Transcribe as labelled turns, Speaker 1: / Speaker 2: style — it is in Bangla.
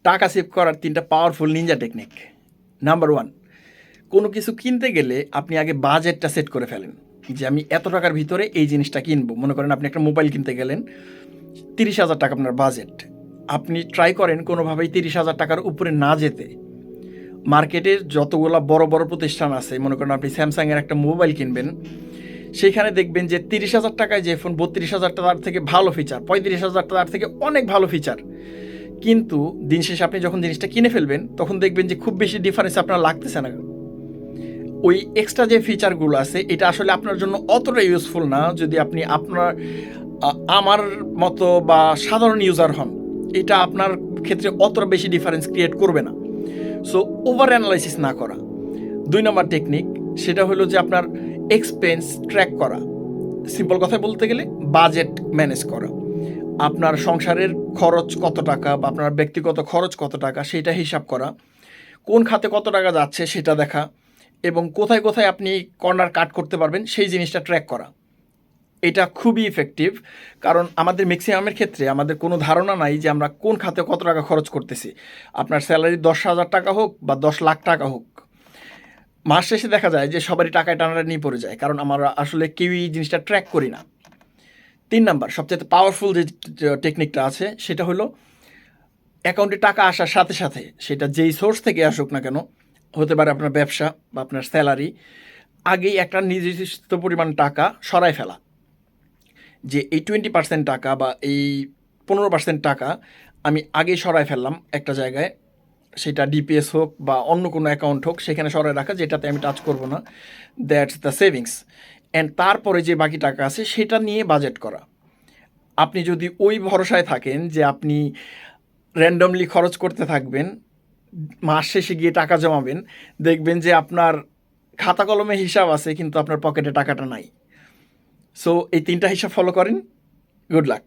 Speaker 1: টাকা সেভ করার 3টা পাওয়ারফুল নিনজা টেকনিক। নাম্বার 1, কোনো কিছু কিনতে গেলে আপনি আগে বাজেটটা সেট করে ফেলেন যে আমি এত টাকার ভিতরে এই জিনিসটা কিনবো। মনে করেন আপনি একটা মোবাইল কিনতে গেলেন, 30,000 টাকা আপনার বাজেট। আপনি ট্রাই করেন কোনোভাবেই 30,000 টাকার উপরে না যেতে। মার্কেটের যতগুলো বড় বড় প্রতিষ্ঠান আছে, মনে করেন আপনি স্যামসাংয়ের একটা মোবাইল কিনবেন, সেইখানে দেখবেন যে 30,000 টাকায় যে ফোন 32,000 টাকার থেকে ভালো ফিচার, 35,000 টাকার থেকে অনেক ভালো ফিচার, কিন্তু দিন শেষে আপনি যখন জিনিসটা কিনে ফেলবেন তখন দেখবেন যে খুব বেশি ডিফারেন্স আপনার লাগতেছে না। ওই এক্সট্রা যে ফিচারগুলো আছে এটা আসলে আপনার জন্য অতটা ইউজফুল না যদি আপনি আমার মতো বা সাধারণ ইউজার হন। এটা আপনার ক্ষেত্রে অতটা বেশি ডিফারেন্স ক্রিয়েট করবে না। সো ওভার অ্যানালাইসিস না করা। 2 নম্বর টেকনিক, সেটা হলো যে আপনার এক্সপেন্স ট্র্যাক করা। সিম্পল কথায় বলতে গেলে বাজেট ম্যানেজ করা। আপনার সংসারের খরচ কত টাকা বা আপনার ব্যক্তিগত খরচ কত টাকা সেটা হিসাব করা, কোন খাতে কত টাকা যাচ্ছে সেটা দেখা, এবং কোথায় কোথায় আপনি কর্নার কাট করতে পারবেন সেই জিনিসটা ট্র্যাক করা। এটা খুবই ইফেক্টিভ, কারণ আমাদের ম্যাক্সিমামের ক্ষেত্রে আমাদের কোনো ধারণা নাই যে আমরা কোন খাতে কত টাকা খরচ করতেছি। আপনার স্যালারি 10,000 টাকা হোক বা 10 লাখ টাকা হোক, মাস শেষে দেখা যায় যে সবারই টাকায় টানাটানি পড়ে যায়, কারণ আমরা আসলে কেউই এই জিনিসটা ট্র্যাক করি না। 3 নাম্বার সবচেয়ে পাওয়ারফুল যে টেকনিকটা আছে সেটা হলো অ্যাকাউন্টে টাকা আসার সাথে সাথে, সেটা যেই সোর্স থেকে আসুক না কেন, হতে পারে আপনার ব্যবসা বা আপনার স্যালারি, আগেই একটা নির্দিষ্ট পরিমাণ টাকা সরায় ফেলা। যে এই 20% টাকা বা এই 15% টাকা আমি আগেই সরায় ফেললাম একটা জায়গায়, সেটা ডিপিএস হোক বা অন্য কোনো অ্যাকাউন্ট হোক, সেখানে সরায় রাখা, যেটাতে আমি টাচ করব না। That's the savings. অ্যান্ড তারপরে যে বাকি টাকা আছে সেটা নিয়ে বাজেট করা। আপনি যদি ওই ভরসায় থাকেন যে আপনি র্যান্ডমলি খরচ করতে থাকবেন, মাস শেষে গিয়ে টাকা জমাবেন, দেখবেন যে আপনার খাতা কলমে হিসাব আছে কিন্তু আপনার পকেটে টাকাটা নাই। সো এই 3টা হিসাব ফলো করেন। Good luck.